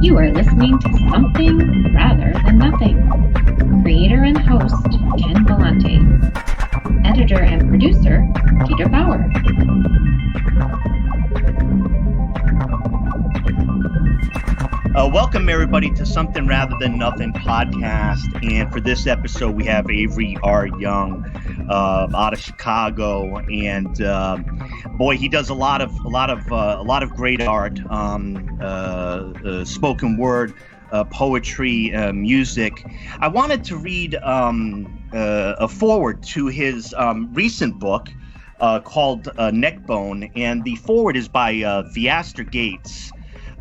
You are listening to Something Rather Than Nothing. Creator and host, Ken Vellante. Editor and producer, Peter Bauer. Welcome, everybody, to Something Rather Than Nothing podcast. And for this episode, we have Avery R. Young out of Chicago, and boy, he does a lot of great art, spoken word, poetry, music. I wanted to read a foreword to his recent book called Neckbone, and the foreword is by Theaster Gates.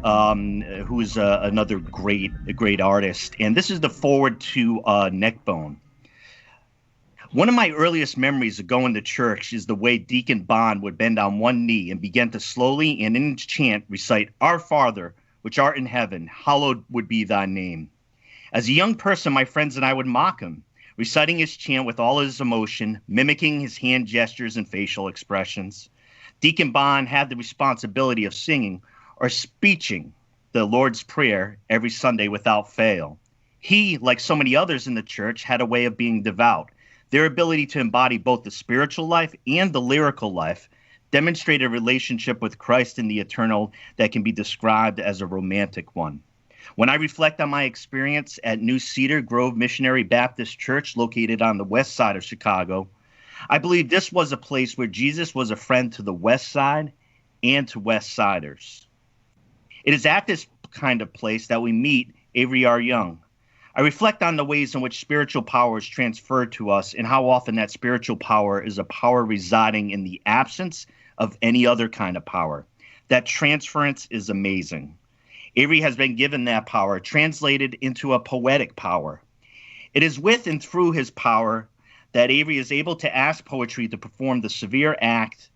Who is another great artist. And this is the foreword to Neckbone. One of my earliest memories of going to church is the way Deacon Bond would bend on one knee and begin to slowly and in chant recite, "Our Father, which art in heaven, hallowed would be thy name." As a young person, my friends and I would mock him, reciting his chant with all his emotion, mimicking his hand gestures and facial expressions. Deacon Bond had the responsibility of singing or speeching the Lord's Prayer every Sunday without fail. He, like so many others in the church, had a way of being devout. Their ability to embody both the spiritual life and the lyrical life demonstrated a relationship with Christ in the eternal that can be described as a romantic one. When I reflect on my experience at New Cedar Grove Missionary Baptist Church, located on the west side of Chicago, I believe this was a place where Jesus was a friend to the west side and to West Siders. It is at this kind of place that we meet Avery R. Young. I reflect on the ways in which spiritual power is transferred to us and how often that spiritual power is a power residing in the absence of any other kind of power. That transference is amazing. Avery has been given that power, translated into a poetic power. It is with and through his power that Avery is able to ask poetry to perform the severe act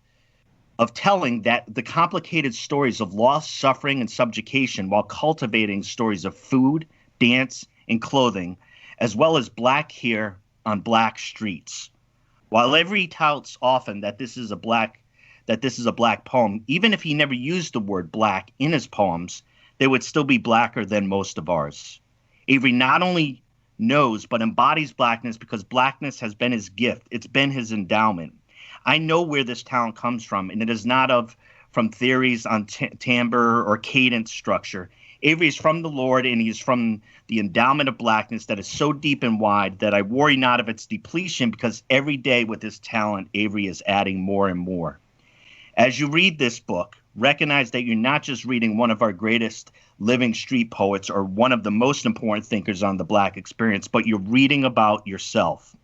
of telling that the complicated stories of loss, suffering, and subjugation while cultivating stories of food, dance, and clothing, as well as black hair on black streets. While Avery touts often that this is a black poem, even if he never used the word black in his poems, they would still be blacker than most of ours. Avery not only knows but embodies blackness because blackness has been his gift. It's been his endowment. I know where this talent comes from, and it is not from theories on timbre or cadence structure. Avery is from the Lord, and he is from the endowment of blackness that is so deep and wide that I worry not of its depletion, because every day with this talent, Avery is adding more and more. As you read this book, recognize that you're not just reading one of our greatest living street poets or one of the most important thinkers on the Black experience, but you're reading about yourself.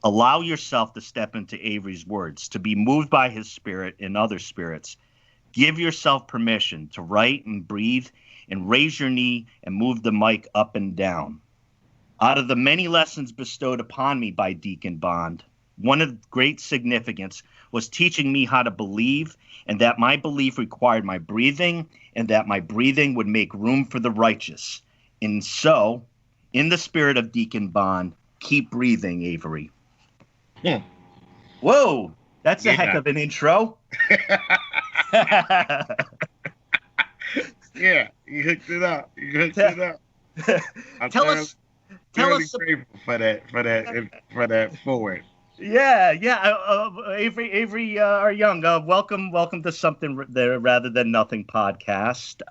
Allow yourself to step into Avery's words, to be moved by his spirit and other spirits. Give yourself permission to write and breathe and raise your knee and move the mic up and down. Out of the many lessons bestowed upon me by Deacon Bond, one of great significance was teaching me how to believe, and that my belief required my breathing, and that my breathing would make room for the righteous. And so, in the spirit of Deacon Bond, keep breathing, Avery. Whoa, that's a heck of an intro. Yeah, you hooked it up. I'm tell us grateful for that forward. Yeah. Avery R. Young, welcome to Something Rather Than Nothing podcast.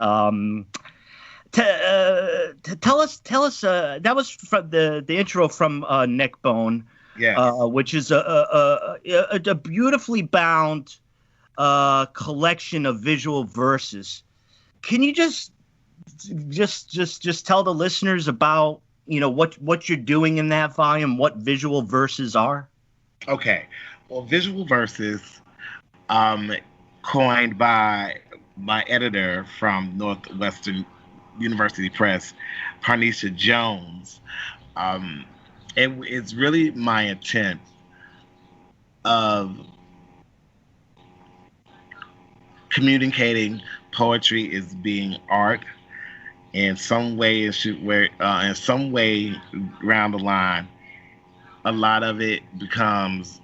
Tell us. That was from the intro from Neckbone. Yes. Which is a beautifully bound collection of visual verses. Can you just tell the listeners about what you're doing in that volume, what visual verses are? Okay. Well, visual verses, coined by my editor from Northwestern University Press, Harnisha Jones. It's really my intent of communicating poetry as being art in some way, in some way around the line. A lot of it becomes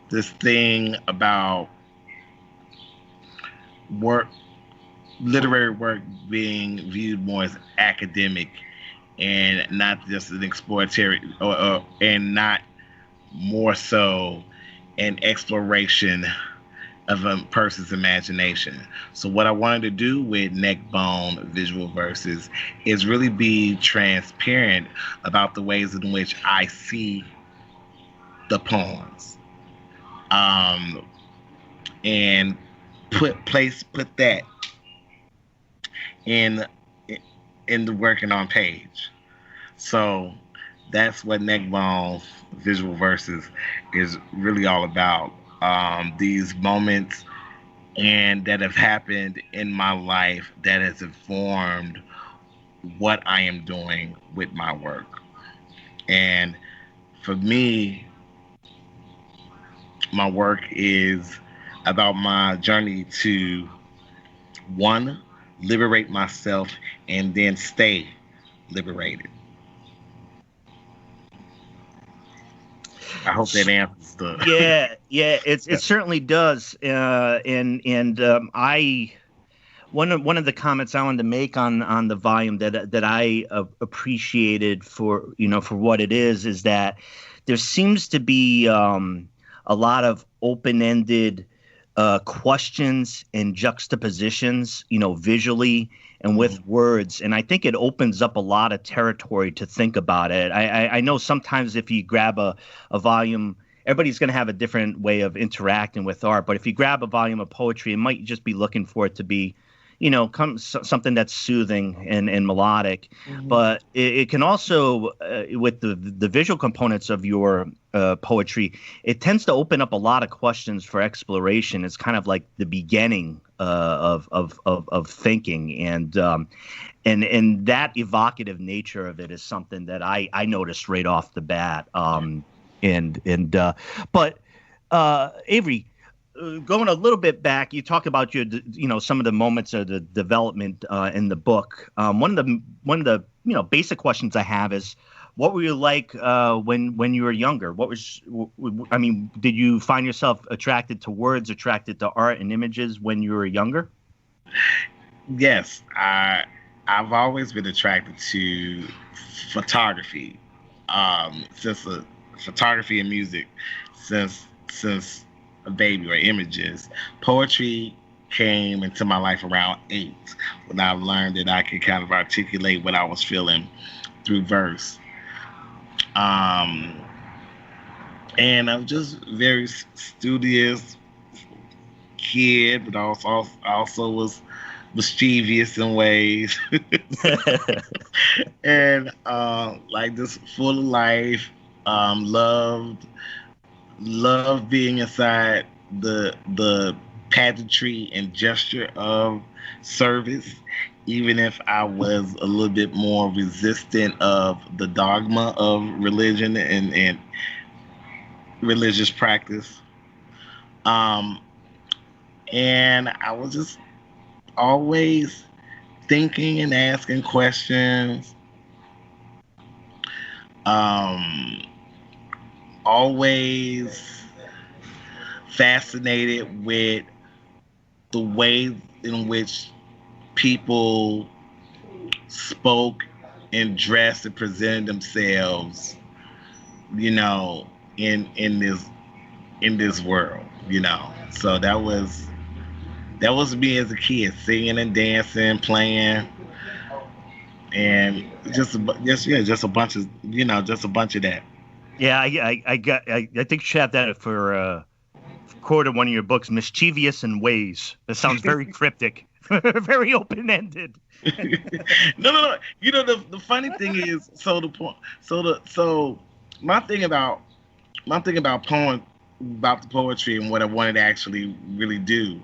this thing about work literary work being viewed more as academic and not just an exploratory, and not more so an exploration of a person's imagination. So what I wanted to do with Neckbone Visual Verses is really be transparent about the ways in which I see the poems, um, and put that in in the working on page. So that's what Neckbone Visual Verses is really all about. These moments and that have happened in my life that has informed what I am doing with my work. And for me, my work is about my journey to one, liberate myself and then stay liberated. I hope that answers the. Yeah, it certainly does. I one of the comments I wanted to make on the volume that I appreciated for for what it is that there seems to be a lot of open-ended questions and juxtapositions, visually and with words. And I think it opens up a lot of territory to think about it. I know sometimes if you grab a volume, everybody's going to have a different way of interacting with art. But if you grab a volume of poetry, it might just be looking for it to be, something that's soothing and melodic. Mm-hmm. But it can also, with the visual components of your poetry, it tends to open up a lot of questions for exploration. It's kind of like the beginning of thinking, and that evocative nature of it is something that I noticed right off the bat. But Avery, going a little bit back, you talk about some of the moments of the development in the book. One of the basic questions I have is, what were you like when you were younger? Did you find yourself attracted to words, attracted to art and images when you were younger? Yes, I've always been attracted to photography, photography and music since a baby, or images. Poetry came into my life around 8, when I learned that I could kind of articulate what I was feeling through verse. And I'm just very studious kid, but also was mischievous in ways, and like just full of life. Loved being inside the pageantry and gesture of service, even if I was a little bit more resistant of the dogma of religion and religious practice. And I was just always thinking and asking questions. Always fascinated with the way in which people spoke and dressed and presented themselves, in this world, So that was me as a kid, singing and dancing, playing, and just a bunch of that. Yeah, I think you should have that for quote in one of your books, mischievous in ways. That sounds very cryptic, very open-ended. No. The funny thing is, my thing about the poetry and what I wanted to actually really do,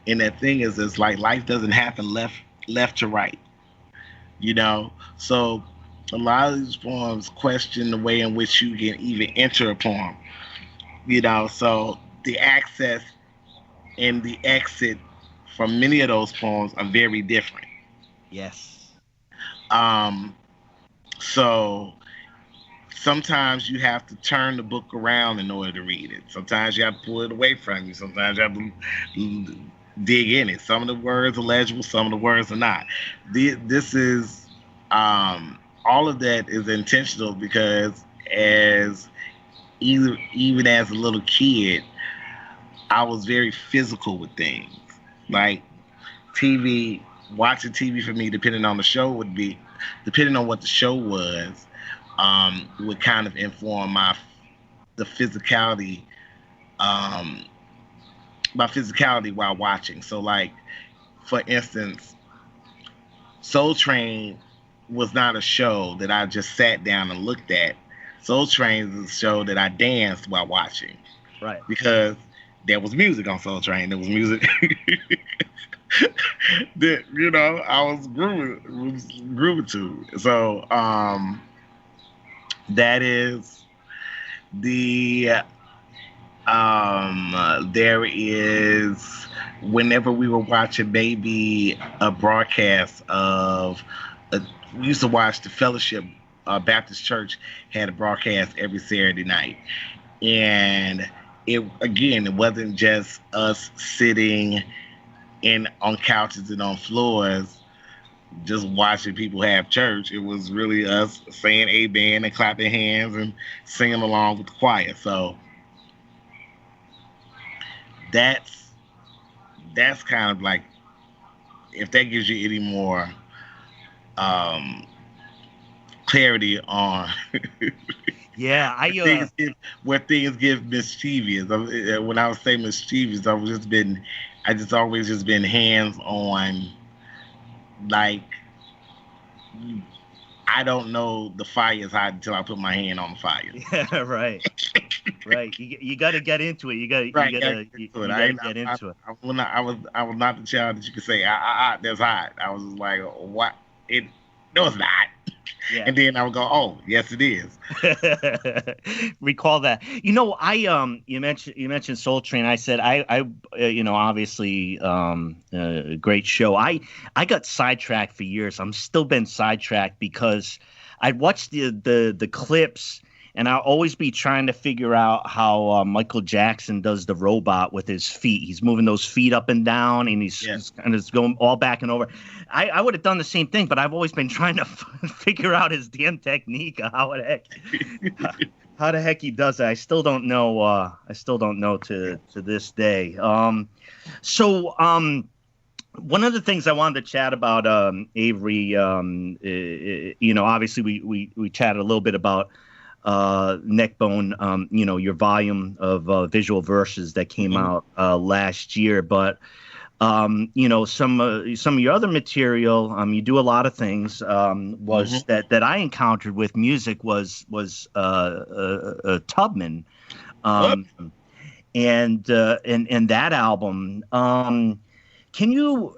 and that thing is like life doesn't happen left to right, So a lot of these poems question the way in which you can even enter a poem, So the access and the exit from many of those poems are very different. Yes. So sometimes you have to turn the book around in order to read it. Sometimes you have to pull it away from you. Sometimes you have to dig in it. Some of the words are legible, some of the words are not. This is all of that is intentional because as even as a little kid, I was very physical with things. Like TV, watching TV for me, depending on what the show was, would kind of inform the physicality, um, my physicality while watching. So, like, for instance, Soul Train was not a show that I just sat down and looked at. Soul Train is a show that I danced while watching. Right. Because there was music on Soul Train. There was music that, I was grooving to. So, that is the there is whenever we were watching maybe a broadcast we used to watch the Fellowship Baptist Church had a broadcast every Saturday night, and it wasn't just us sitting on couches and on floors just watching people have church. It was really us saying amen and clapping hands and singing along with the choir. So that's kind of like, if that gives you any more clarity on yeah, where things get mischievous. When I was saying mischievous, I just always just been hands on. Like, I don't know the fire is hot until I put my hand on the fire. Yeah, right. Right. You got to get into it. You got to get into it. I was not the child that you could say, that's hot. I was just like, what? No, it's not. Yeah. And then I would go, oh, yes, it is. Recall that. You mentioned Soul Train. I said I obviously great show. I got sidetracked for years. I'm still been sidetracked because I'd watch the clips, and I'll always be trying to figure out how Michael Jackson does the robot with his feet. He's moving those feet up and down, and he's kind of going all back and over. I would have done the same thing, but I've always been trying to figure out his damn technique of how the heck he does it. I still don't know. To this day. So one of the things I wanted to chat about, Avery. Obviously we chatted a little bit about Neckbone, your volume of visual verses that came out last year, but some of your other material, you do a lot of things, that I encountered with music was Tubman, and that album. Can you?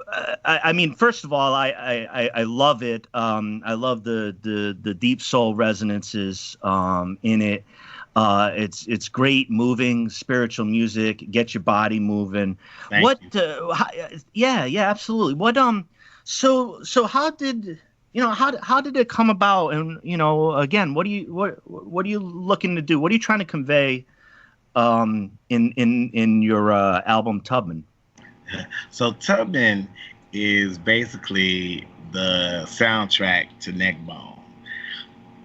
First of all, I love it. I love the deep soul resonances in it. It's great, moving, spiritual music. Get your body moving. Thank you. Yeah, absolutely. What So how did it come about? And again, what are you looking to do? What are you trying to convey in your album Tubman? So Tubman is basically the soundtrack to Neckbone,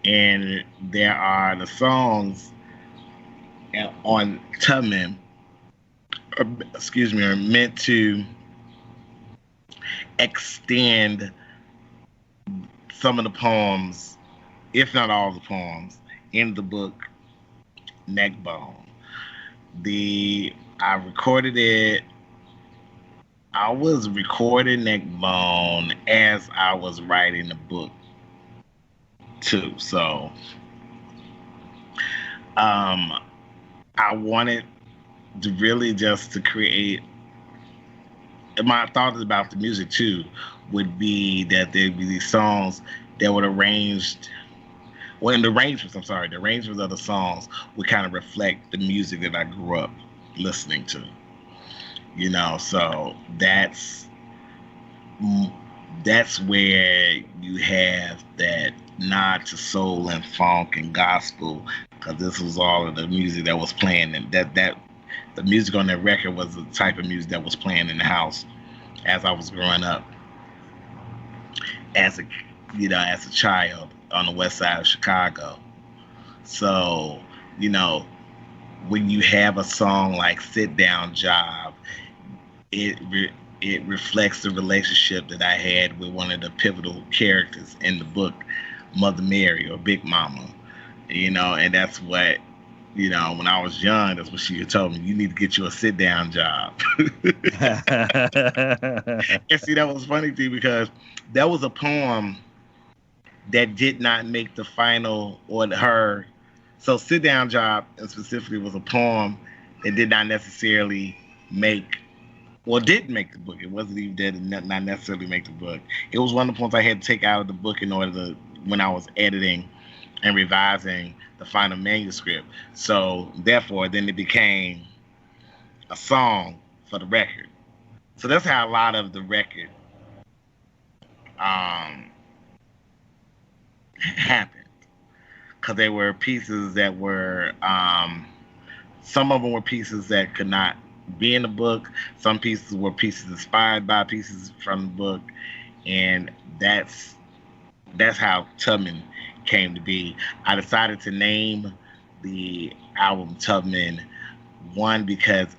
and there are the songs on Tubman, are meant to extend some of the poems, if not all the poems, in the book Neckbone. I recorded it. I was recording Neckbone as I was writing the book too. So I wanted to really just to create, my thoughts about the music too would be that there'd be these songs that would arranged, well, in the arrangements of the songs would kind of reflect the music that I grew up listening to. So that's where you have that nod to soul and funk and gospel, because this was all of the music that was playing, and that the music on that record was the type of music that was playing in the house as I was growing up as a child on the west side of Chicago. So, when you have a song like Sit Down Job, it reflects the relationship that I had with one of the pivotal characters in the book, Mother Mary or Big Mama. And that's what, when I was young, that's what she had told me. You need to get you a sit down job. And see, that was funny to me because that was a poem that did not make the final so Sit Down Job specifically was a poem that did not necessarily didn't make the book. It wasn't even did not necessarily make the book. It was one of the poems I had to take out of the book in order to, when I was editing and revising the final manuscript. So therefore, then it became a song for the record. So that's how a lot of the record happened. Because they were pieces that were, some of them were pieces that could not be in the book. Some pieces were pieces inspired by pieces from the book. And that's how Tubman came to be. I decided to name the album Tubman, one, because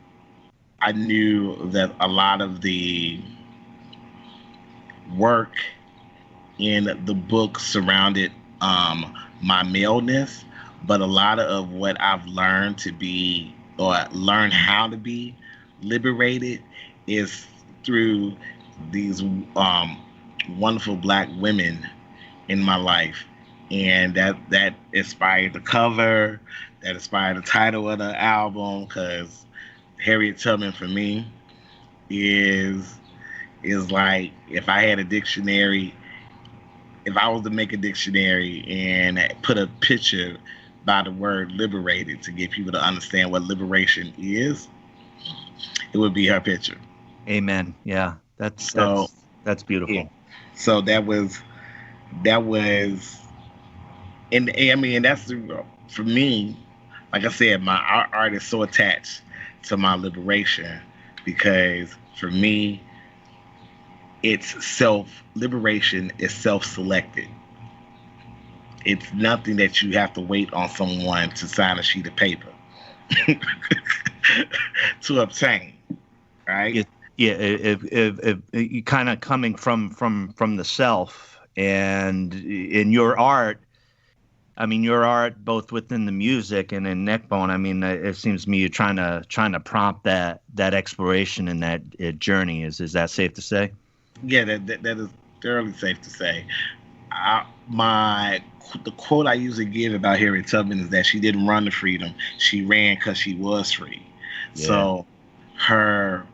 I knew that a lot of the work in the book surrounded my maleness, but a lot of what I've learned to be, or learn how to be liberated, is through these wonderful Black women in my life. And that inspired the cover, that inspired the title of the album, because Harriet Tubman for me is like, if I had a dictionary, if I was to make a dictionary and put a picture by the word liberated to get people to understand what liberation is, it would be her picture. Amen. Yeah, that's beautiful. Yeah. So that was, and I mean, that's for me. Like I said, my art is so attached to my liberation, because for me, liberation is self-selected. It's nothing that you have to wait on someone to sign a sheet of paper to obtain, right? Yeah, if you kind of coming from the self, and in your art, I mean, your art both within the music and in Neckbone, I mean, it seems to me you're trying to prompt that exploration and that journey. Is that safe to say? Yeah, that is thoroughly safe to say. The quote I usually give about Harriet Tubman is that she didn't run to freedom; she ran because she was free. Yeah. So her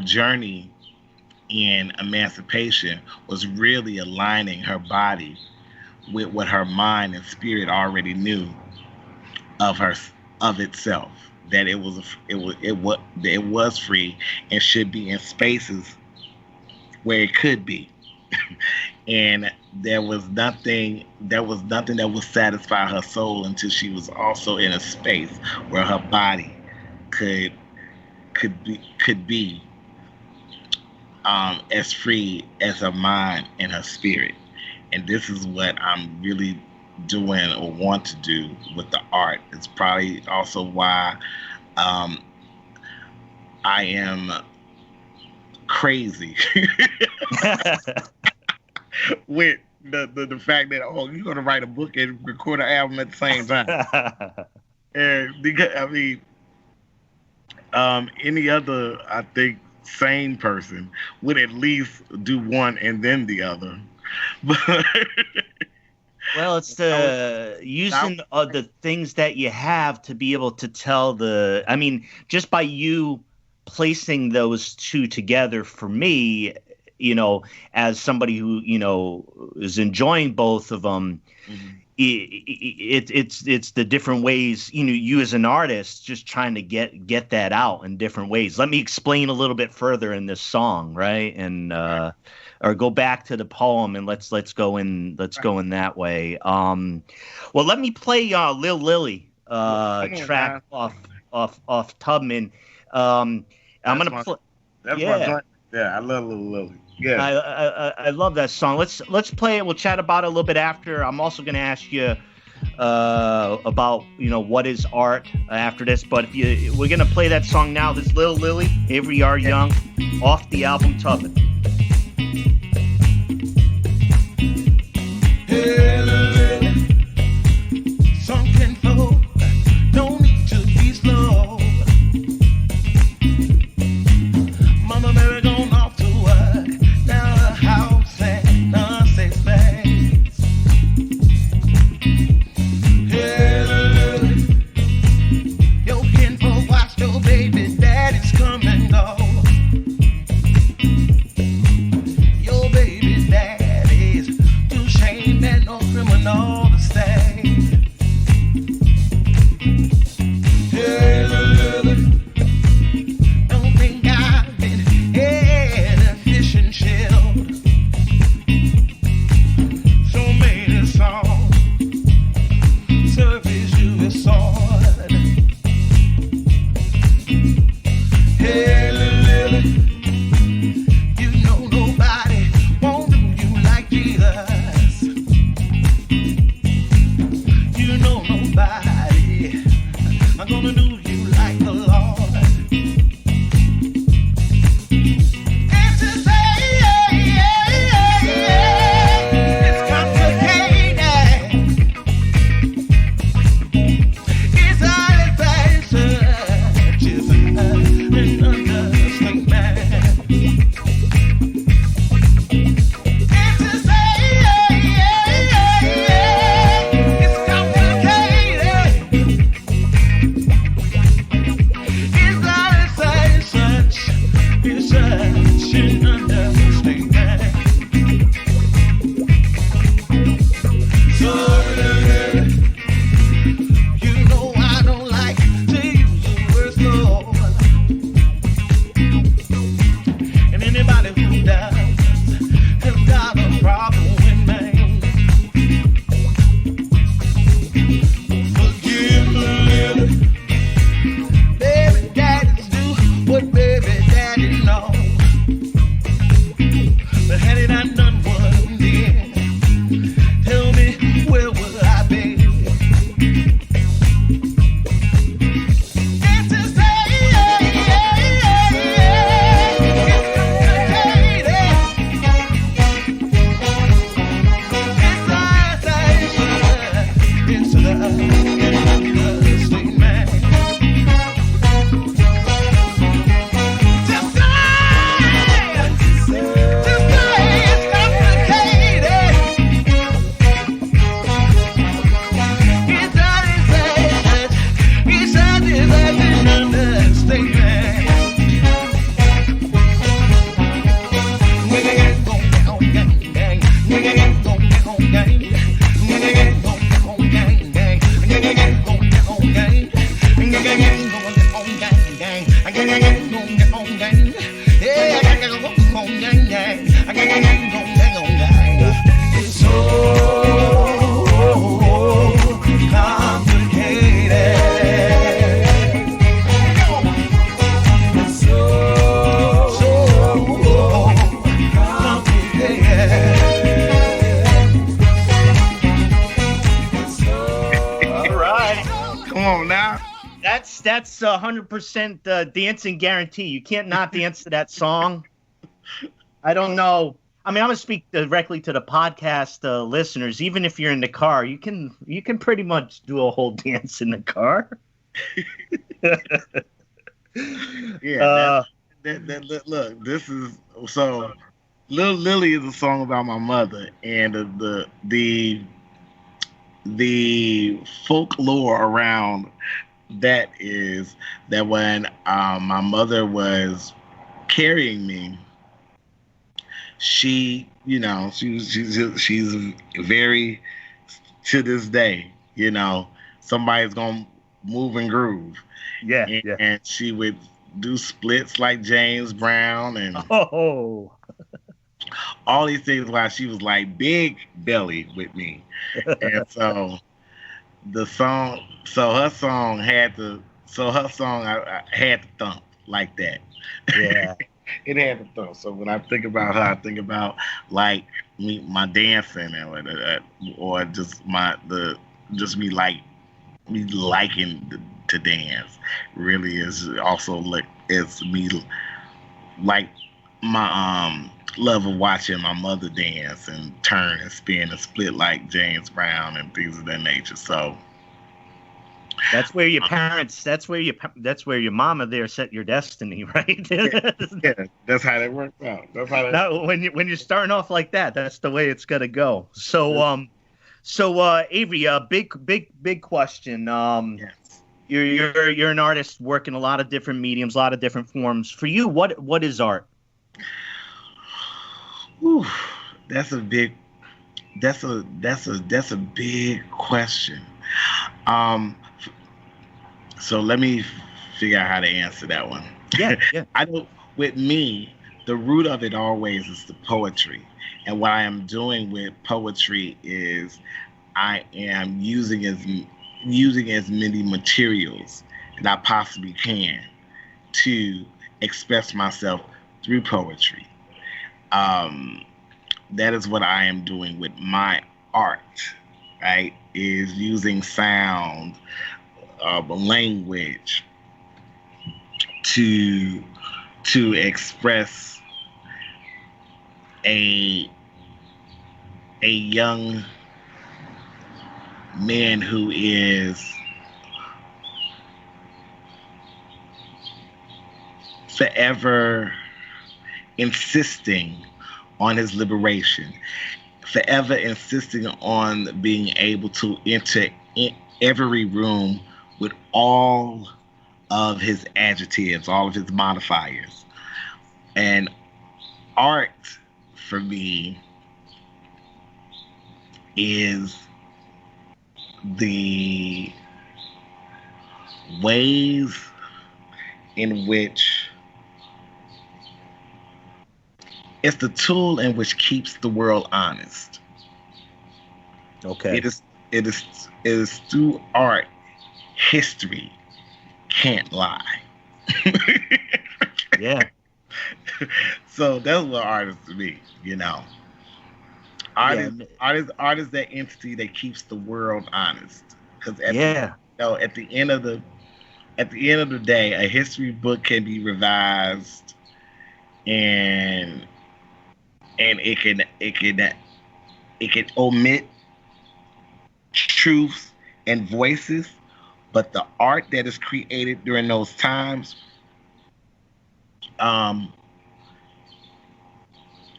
journey in emancipation was really aligning her body with what her mind and spirit already knew of itself. That it was free and should be in spaces where it could be. And there was nothing that would satisfy her soul until she was also in a space where her body could be as free as her mind and her spirit. And this is what I'm really doing or want to do with the art. It's probably also why I am crazy with the fact that, you're going to write a book and record an album at the same time. And because, I mean, any other, I think, sane person would at least do one and then the other. But well, it's the using the things that you have to be able to tell I mean, just by you placing those two together, for me, as somebody who, is enjoying both of them, mm-hmm. It's the different ways, you as an artist just trying to get that out in different ways. Let me explain a little bit further in this song, right? And or go back to the poem and let's go in that way. Well, let me play Lil Lily track off off Tubman. I'm gonna play. That's Yeah. my joint. Yeah, I love Little Lily. Yeah. I love that song. Let's play it. We'll chat about it a little bit after. I'm also going to ask you about what is art after this. But we're going to play that song now. This Little Lily, Avery R. Young, off the album Tubman. Hey, Lily, something for don't need to be slow. Mama Mary gone off to work. Now the house and unsafe space. Hey, Lily, your kinfolk watch your baby daddy's come and go. Your baby daddy's too shame and no criminal to stay. Hey, Lily, don't think I've been had a fishing shield. So many songs service you a sword. Hey, Lily, you know nobody won't do you like Jesus. You know nobody I'm gonna do you like the Lord. And to say, it's complicated. It's all that searches and understatement. And to say, it's complicated. It's all that such. It's such an understatement. So, you know I don't like to use the word slow. And anybody who does has got a problem with me. Forgive me, baby daddies do what baby daddy know. But had it not done what I did, tell me where would I be? And to say, it's complicated. It's isolation. It's an understatement. Just say it's complicated. It's isolation. It's an understatement. It's so complicated. It's so complicated. All right. Come on now. That's 100% dancing guarantee. You can't not dance to that song. I don't know. I mean, I'm gonna speak directly to the podcast listeners. Even if you're in the car, you can pretty much do a whole dance in the car. Yeah. Look, this is so. Little Lily is a song about my mother, and the folklore around that is that when my mother was carrying me, she's very, to this day, somebody's gonna move and groove. Yeah, and she would do splits like James Brown and all these things while she was like big belly with me. And so her song had to So her song, I had to thump like that. Yeah. It had to thump. So when I think about her, I think about like my dancing, or just me me liking to dance. Really is also like it's me like my love of watching my mother dance and turn and spin and split like James Brown and things of that nature. So That's where your parents. That's where your mama there set your destiny, right? yeah, that's how that works out. That's how that. Now, when you're starting off like that, that's the way it's gonna go. So Avery, big question. Yes. You're an artist working a lot of different mediums, a lot of different forms. For you, what is art? Whew, that's a big big question. Um, so let me figure out how to answer that one. Yeah, yeah. I know with me, the root of it always is the poetry. And what I am doing with poetry is I am using as many materials that I possibly can to express myself through poetry. That is what I am doing with my art, right? Is using sound, language to express a young man who is forever insisting on his liberation, forever insisting on being able to enter in every room with all of his adjectives, all of his modifiers. And art for me is the ways in which it's the tool in which keeps the world honest. Okay. It is through art history can't lie. Yeah. So that's what art is to me, you know. Art is that entity that keeps the world honest. Because at the end of the day, a history book can be revised, and it can omit truths and voices, but the art that is created during those times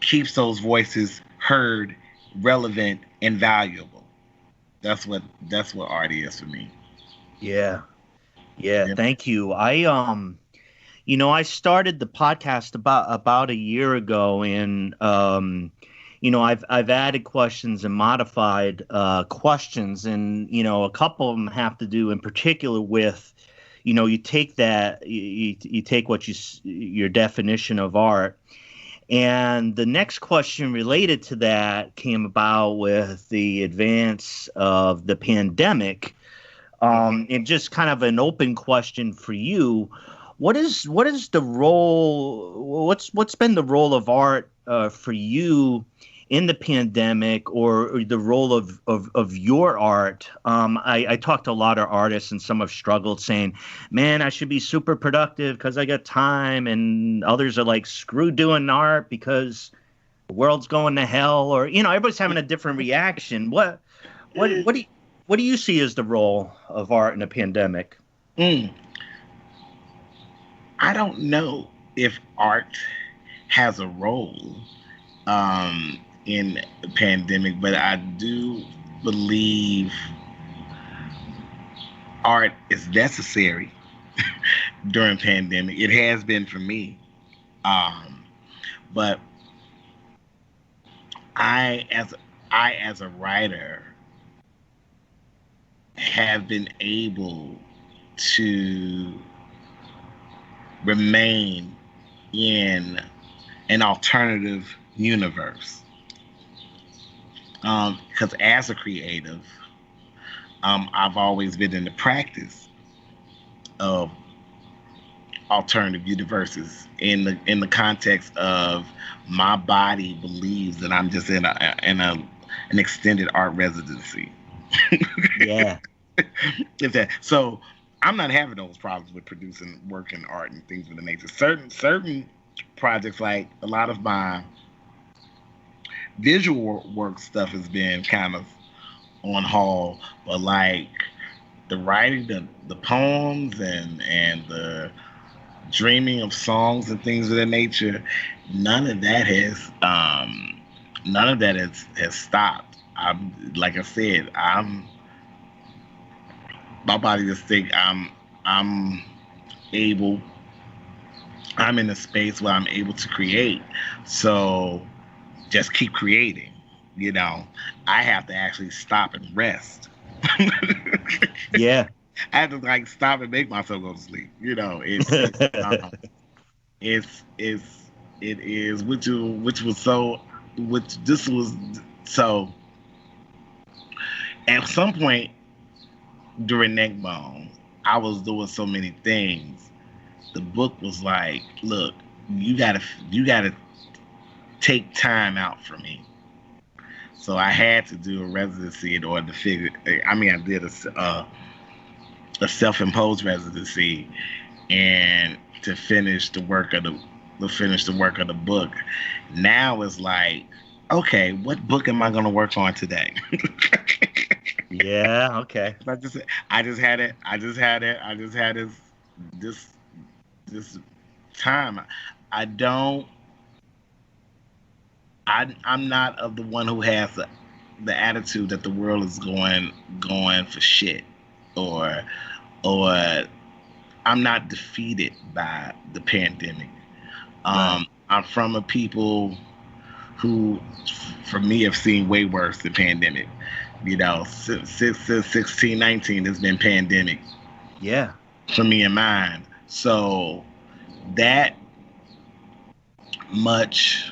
keeps those voices heard, relevant, and valuable. That's what art is for me. Yeah. Thank you. I started the podcast about a year ago, and I've added questions and modified questions, and a couple of them have to do in particular with, you take that you take what your definition of art. And the next question related to that came about with the advance of the pandemic, and just kind of an open question for you. What is the role? What's been the role of art for you in the pandemic, or the role of your art? I talked to a lot of artists, and some have struggled saying, man, I should be super productive because I got time. And others are like, screw doing art because the world's going to hell, or, everybody's having a different reaction. What do you see as the role of art in a pandemic? I don't know if art has a role in the pandemic, but I do believe art is necessary during pandemic. It has been for me. But I as a writer have been able to remain in an alternative universe. Because as a creative, I've always been in the practice of alternative universes in the context of my body believes that I'm just in an extended art residency. Yeah. So I'm not having those problems with producing work and art and things of the nature. Certain projects, like a lot of my visual work stuff, has been kind of on hold, but like the writing, the poems, and the dreaming of songs and things of that nature, none of that has stopped. I'm, like I said, my body just think I'm able, I'm in a space where I'm able to create. So just keep creating. I have to actually stop and rest. Yeah. I have to like stop and make myself go to sleep. It is which was so, which this was so. At some point during Neckbone, I was doing so many things. The book was like, look, you gotta take time out for me. So I had to do a residency in order to figure. I mean, I did a self-imposed residency, and to finish the work of the book. Now it's like, okay, what book am I going to work on today? Yeah. Okay. I just had this time. I'm not of the one who has the attitude that the world is going for shit, or I'm not defeated by the pandemic. Right. I'm from a people who, for me, have seen way worse than pandemic. Since 1619, there's been pandemic. Yeah. For me and mine. So that much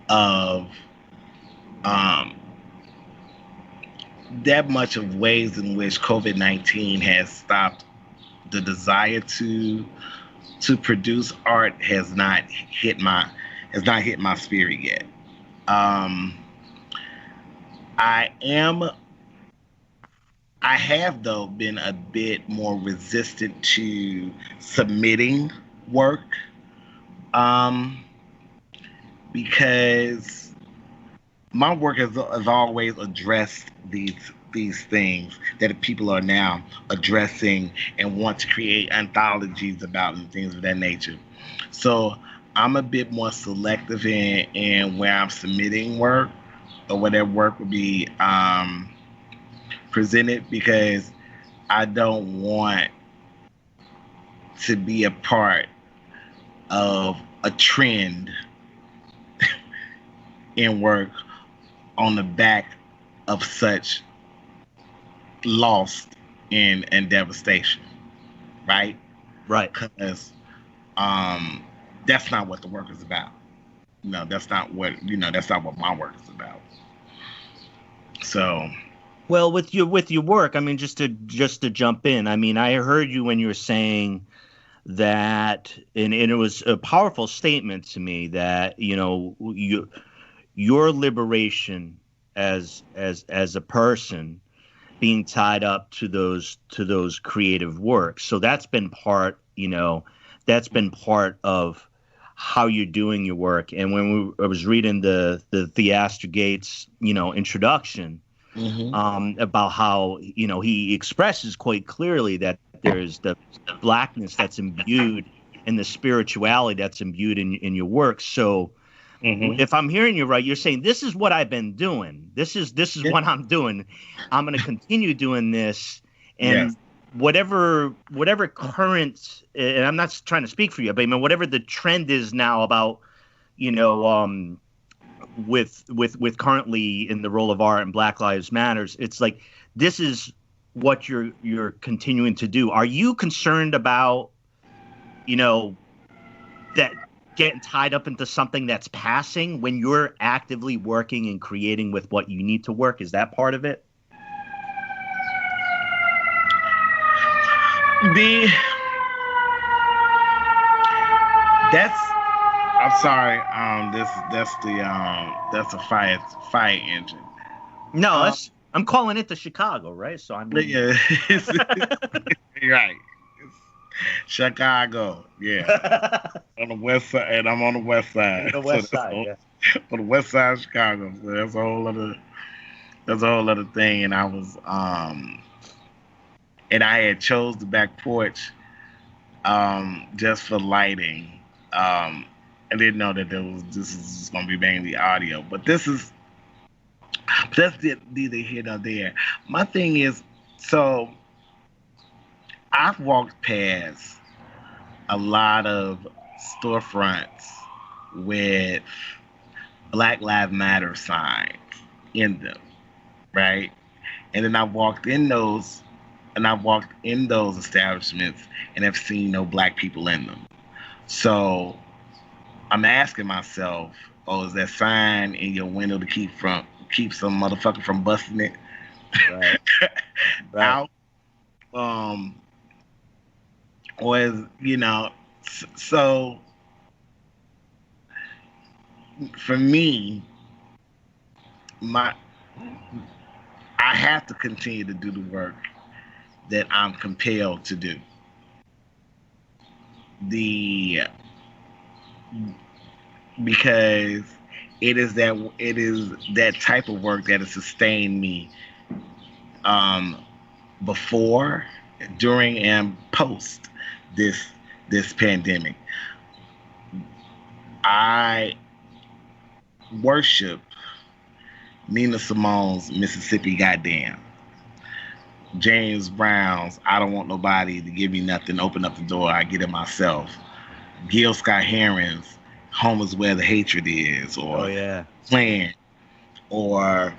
of ways in which COVID-19 has stopped the desire to produce art has not hit my spirit yet. I have though been a bit more resistant to submitting work, because my work has always addressed these things that people are now addressing and want to create anthologies about and things of that nature. So I'm a bit more selective in where I'm submitting work, or where that work will be presented, because I don't want to be a part of a trend in work on the back of such loss and devastation, right? Right. Because that's not what the work is about. That's not what my work is about. So, well, with your work, I mean, just to jump in, I mean, I heard you when you were saying that, and it was a powerful statement to me, that your liberation as a person being tied up to those creative works. So that's been part of how you're doing your work. And when I was reading the Theaster Gates, introduction, mm-hmm. About how, he expresses quite clearly that there's the blackness that's imbued and the spirituality that's imbued in your work. So, mm-hmm. If I'm hearing you right, you're saying this is what I've been doing. This is what I'm doing. I'm going to continue doing this, and yes. whatever current, and I'm not trying to speak for you, but I mean, whatever the trend is now about, with currently in the role of art and Black Lives Matters, it's like this is what you're continuing to do. Are you concerned about, that getting tied up into something that's passing when you're actively working and creating with what you need to work? Is that part of it? That's. I'm sorry. That's a fire engine. No, I'm calling it the Chicago, right? So I'm. Yeah, you're right. It's Chicago. Yeah, on the west side, and I'm on the west side. The west side, yeah. On the west side of Chicago. So that's a whole other thing. And I was and I had chose the back porch just for lighting. I didn't know that this is going to be mainly audio, but that's neither here nor there. My thing is, so I've walked past a lot of storefronts with Black Lives Matter signs in them, right? And then I've walked in those establishments and have seen no black people in them. So I'm asking myself, oh, is that sign in your window to keep some motherfucker from busting it Right. out? Or is, so for me, I have to continue to do the work that I'm compelled to do. Because it is that type of work that has sustained me before, during, and post this pandemic. I worship Nina Simone's Mississippi Goddamn, James Brown's I Don't Want Nobody to Give Me Nothing, Open Up the Door, I Get It Myself, Gil Scott-Heron's Home Is Where the Hatred Is, or Plan, or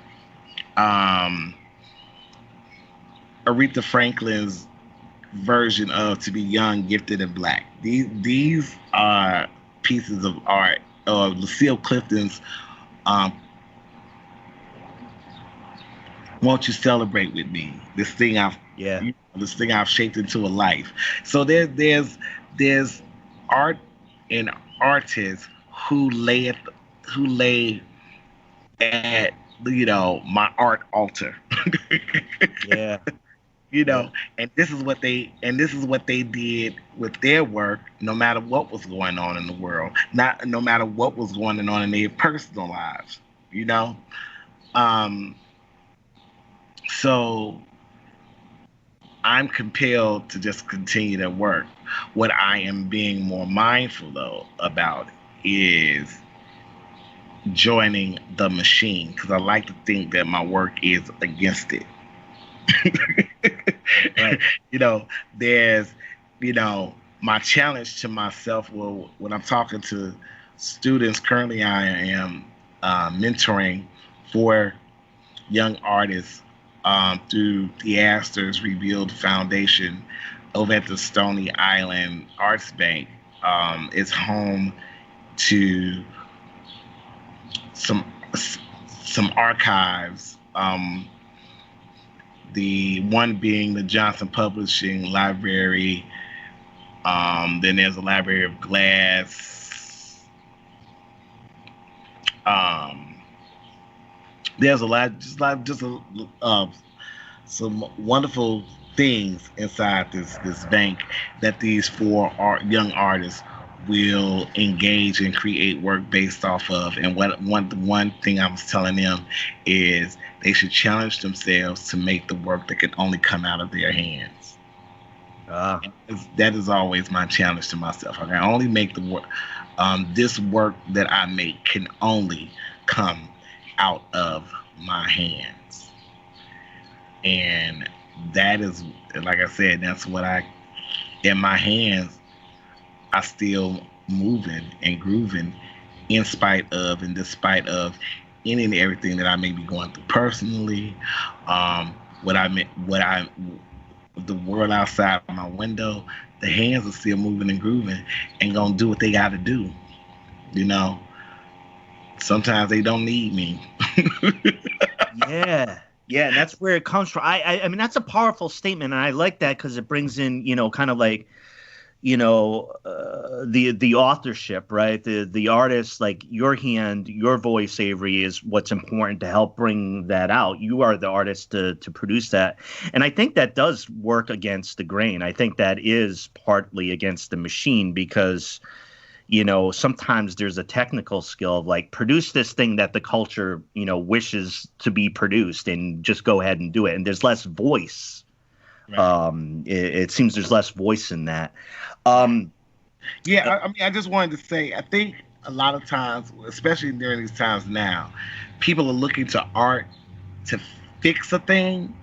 Aretha Franklin's version of To Be Young, Gifted, and Black. These are pieces of art. Lucille Clifton's Won't You Celebrate With Me? This thing I've shaped into a life. So there's art and artists who lay at my art altar. Yeah. And this is what they did with their work, no matter what was going on in the world, no matter what was going on in their personal lives, So I'm compelled to just continue to work. What I am being more mindful though about is joining the machine, because I like to think that my work is against it. Right. There's, my challenge to myself. Well, when I'm talking to students currently, I am mentoring 4 young artists through the Astor's Rebuild Foundation over at the Stony Island Arts Bank. It's home to some archives. The one being the Johnson Publishing Library. Then there's a Library of Glass. There's some wonderful things inside this bank that these 4 young artists will engage and create work based off of. And one thing I was telling them is they should challenge themselves to make the work that can only come out of their hands. That is always my challenge to myself. I can only make the work. This work that I make can only come out of my hands. And that is, like I said, that's what in my hands, I still moving and grooving in spite of and despite of any and everything that I may be going through personally. The world outside my window, the hands are still moving and grooving and gonna do what they gotta do. Sometimes they don't need me. Yeah, and that's where it comes from. I mean, that's a powerful statement, and I like that because it brings in, kind of like, the authorship, right? The artist, like your hand, your voice, Avery, is what's important to help bring that out. You are the artist to produce that, and I think that does work against the grain. I think that is partly against the machine because sometimes there's a technical skill of like produce this thing that the culture wishes to be produced and just go ahead and do it, and there's less voice. Right. It seems there's less voice in that. I mean, I just wanted to say, I think a lot of times, especially during these times now, people are looking to art to fix a thing,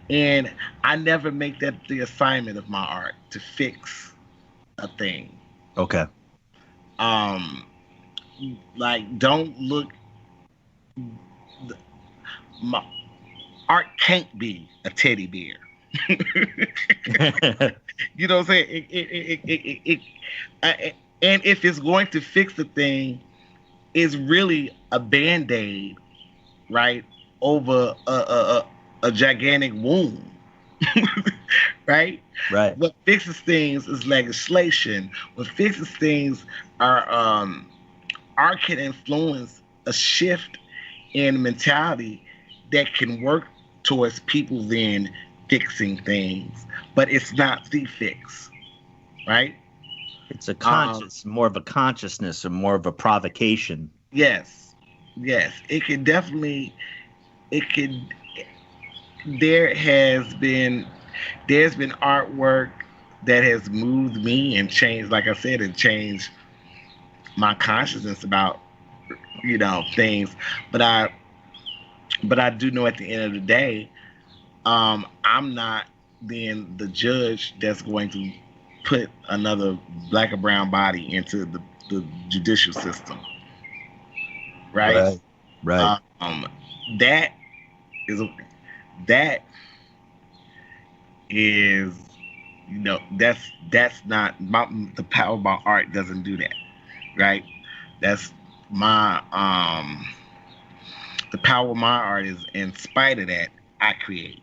and I never make that the assignment of my art to fix a thing. Okay. Like, don't look. My art can't be a teddy bear. You know what I'm saying? And if it's going to fix the thing, it's really a Band-Aid, right, over a gigantic wound. Right? Right. What fixes things is legislation. What fixes things are art can influence a shift in mentality that can work towards people then fixing things, but it's not the fix, right? It's a more of a consciousness and more of a provocation. Yes. It can definitely. There's been artwork that has moved me and changed, like I said, and changed my consciousness about things. But I do know at the end of the day, I'm not then the judge that's going to put another black or brown body into the judicial system, right? Right. That is that's not the power of my art doesn't do that, right? That's my the power of my art is in spite of that I create.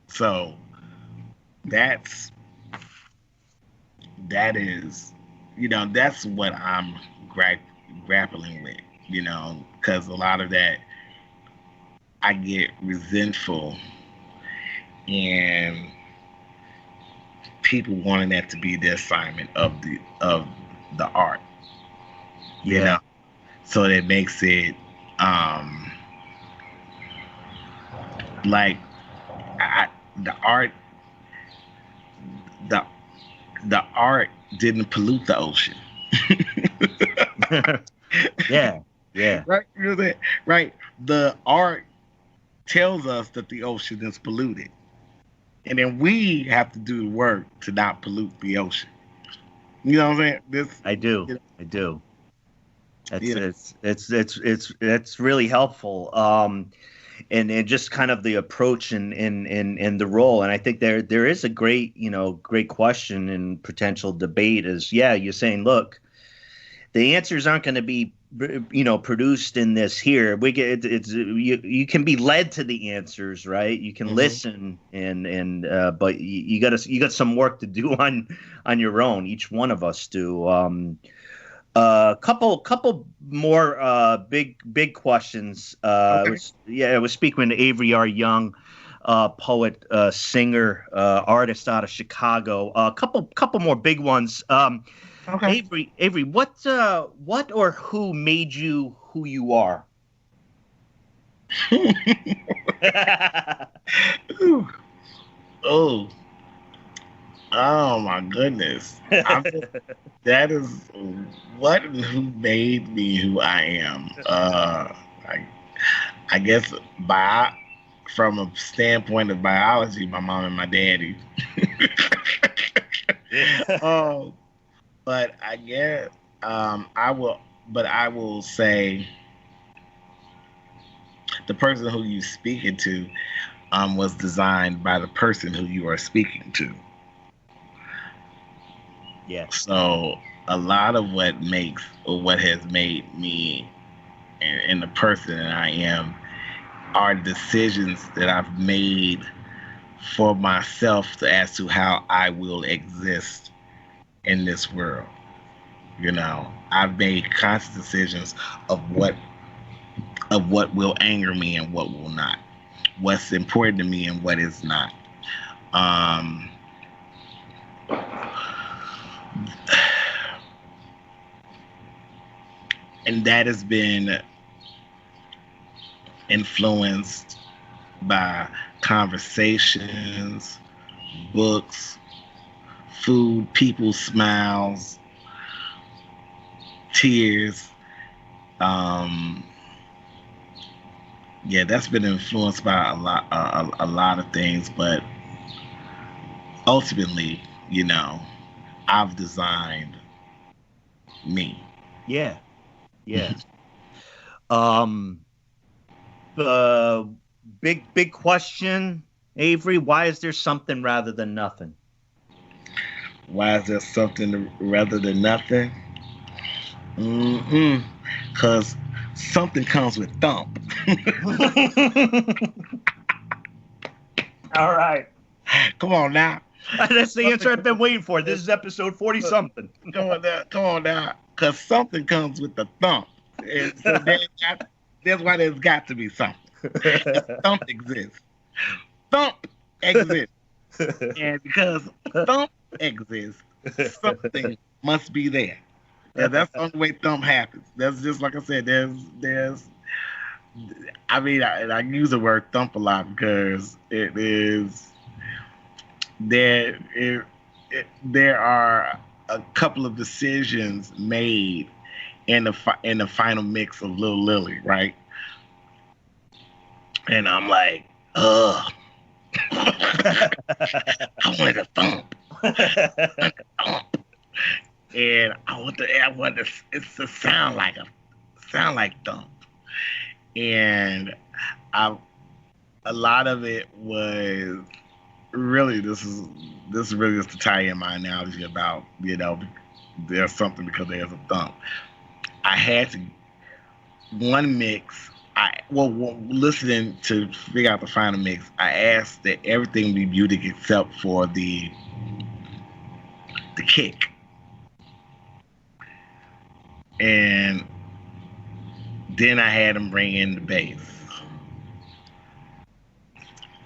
So that is that's what I'm grappling with, because a lot of that I get resentful and people wanting that to be the assignment of the art, so that makes it like the art didn't pollute the ocean. Yeah. Right? You know that? Right. The art tells us that the ocean is polluted. And then we have to do the work to not pollute the ocean. You know what I'm saying? I do. It's really helpful. And just kind of the approach and the role. And I think there is a great question and potential debate is, you're saying, look, the answers aren't going to be, produced in this here. We get you can be led to the answers, right? You can listen but you got some work to do on your own. Each one of us do. Couple more big questions. Okay. I was speaking to Avery R. Young, poet, singer, artist out of Chicago. A couple more big ones. Okay. Avery, what or who made you who you are? Oh my goodness! That is what and who made me who I am. I guess from a standpoint of biology, my mom and my daddy. But I guess I will say the person who you're speaking to was designed by the person who you are speaking to. Yeah. So a lot of what has made me and the person that I am are decisions that I've made for myself as to how I will exist in this world. You know, I've made conscious decisions of what will anger me and what will not, what's important to me and what is not. Um, and that has been influenced by conversations, books, food, people's smiles, tears. Yeah, that's been influenced by a lot of things, but ultimately, you know, I've designed me. Yeah. Yeah. The big question, Avery, why is there something rather than nothing? Why is there something rather than nothing? Because something comes with thump. All right. Come on now. That's the answer I've been waiting for. This is episode 40-something. Come on now. Because something comes with the thump. And so that's why there's got to be something. Thump exists. Thump exists. And because thump exists, something must be there. And that's the only way thump happens. That's just like I said, there's I mean, I use the word thump a lot because it is there are a couple of decisions made in the final mix of Lil Lily, right? And I'm like, ugh. I wanted a thump. And I want it to sound like thump. And a lot of it was really this is really just to tie in my analogy about, you know, there's something because there's a thump. I had to one mix. Listening to figure out the final mix, I asked that everything be muted except for the kick. And then I had him bring in the bass.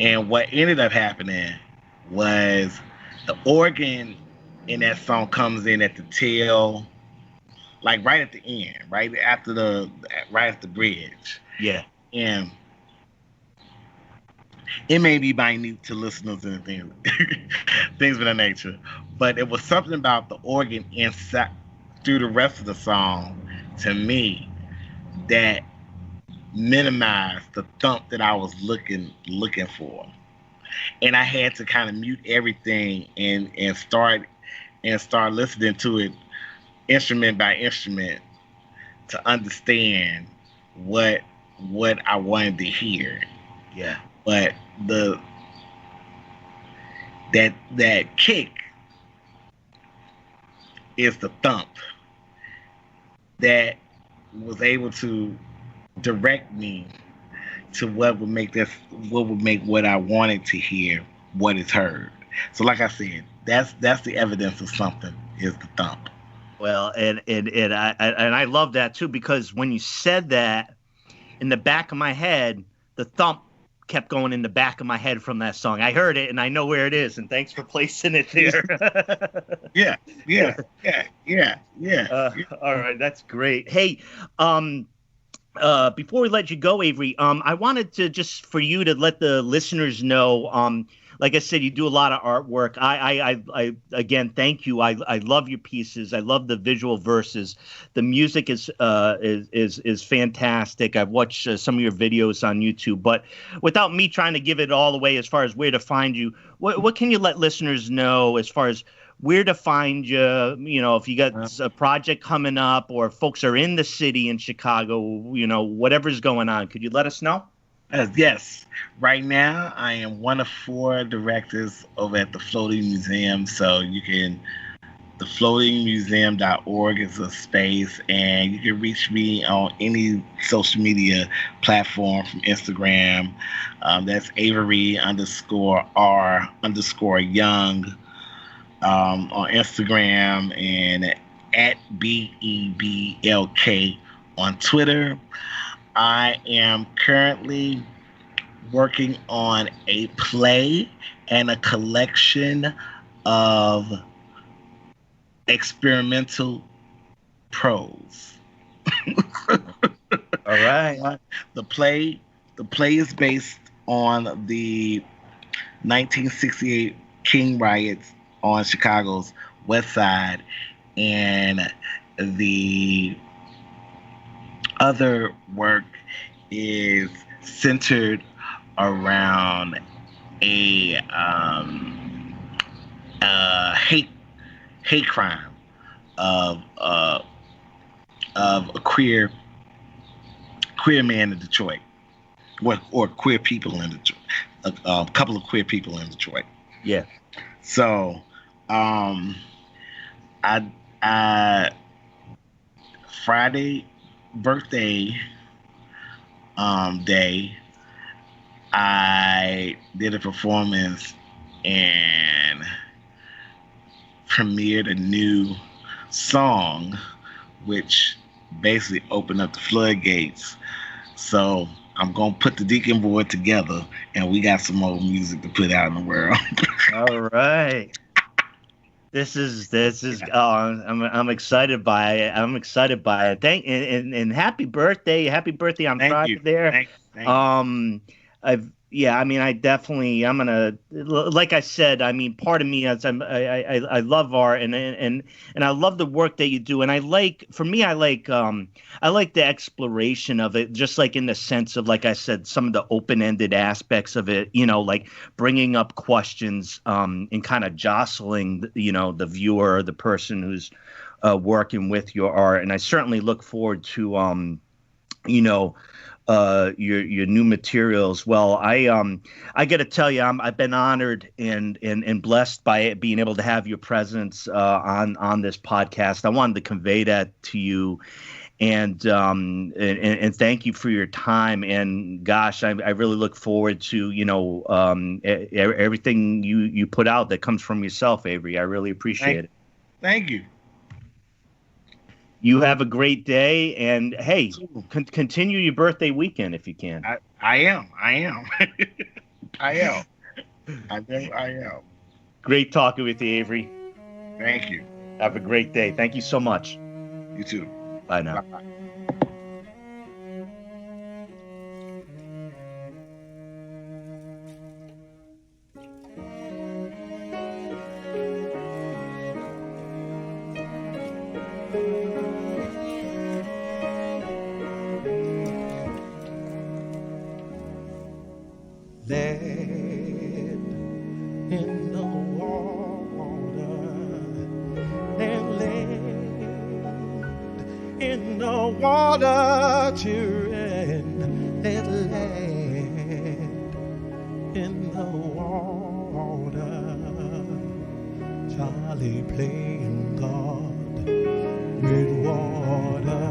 And what ended up happening was the organ in that song comes in at the tail, like right at the end, right after the bridge. Yeah. And it may be minute to listeners and things of that nature, but it was something about the organ inside through the rest of the song to me that minimized the thump that I was looking for. And I had to kind of mute everything and start listening to it instrument by instrument to understand what I wanted to hear. Yeah. But that kick is the thump that was able to direct me to what would make what I wanted to hear what is heard. So like I said, that's the evidence of something is the thump. Well, and I love that too, because when you said that, in the back of my head, the thump kept going in the back of my head from that song. I heard it and I know where it is, and thanks for placing it there. Yeah. All right, that's great. Hey, before we let you go, Avery, I wanted to just for you to let the listeners know, like I said, you do a lot of artwork. I again, thank you. I love your pieces. I love the visual verses. The music is fantastic. I've watched some of your videos on YouTube, but without me trying to give it all away as far as where to find you, what can you let listeners know as far as where to find you? You know, if you got a project coming up or folks are in the city in Chicago, you know, whatever's going on, could you let us know? Yes. Right now, I am one of 4 directors over at the Floating Museum. So you can, thefloatingmuseum.org is a space, and you can reach me on any social media platform from Instagram. That's Avery_R_Young. on Instagram and at BEBLK on Twitter. I am currently working on a play and a collection of experimental prose. All right. The play is based on the 1968 King riots on Chicago's West Side, and the other work is centered around a hate crime of a queer man in Detroit, or queer people in Detroit, a couple of queer people in Detroit. Yeah. So, I Friday birthday day, I did a performance and premiered a new song, which basically opened up the floodgates. So I'm gonna put the Deacon Board together, and we got some more music to put out in the world. All right. This is I'm excited by it. I'm excited by it. And happy birthday on Thank Friday you. there. Thank you. I definitely, I'm gonna, like I said, I mean, part of me is I love art and I love the work that you do, and I like the exploration of it, just like in the sense of, like I said, some of the open-ended aspects of it, like bringing up questions and kind of jostling, the viewer or the person who's working with your art, and I certainly look forward to your new materials. Well, I got to tell you, I've been honored and blessed by it, being able to have your presence on this podcast. I wanted to convey that to you, and thank you for your time. And gosh, I really look forward to everything you put out that comes from yourself, Avery. I really appreciate it. Thank you. You have a great day, and hey, continue your birthday weekend if you can. I am. I am. Great talking with you, Avery. Thank you. Have a great day. Thank you so much. You too. Bye now. Bye. In the water, and land in the water, children, that land in the water. Charlie playing God with water.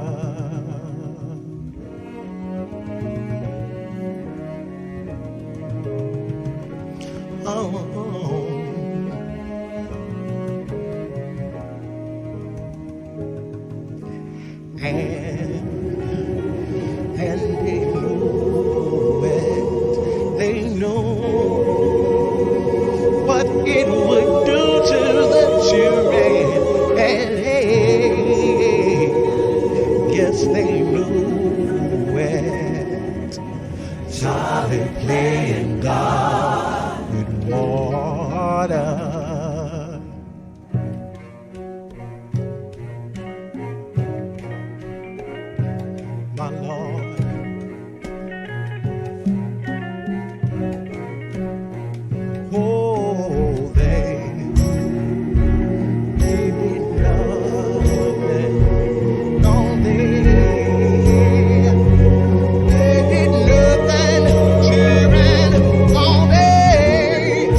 And they know it. They know what it would do to the children. And hey, yes, they know it. Charlie playing God with water. My Lord, oh, they did nothing, no, they did nothing, children, all day,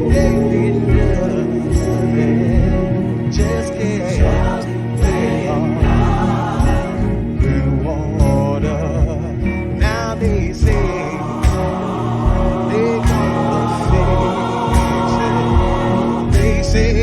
they did nothing, just can't water. Now they say they gonna fix it. say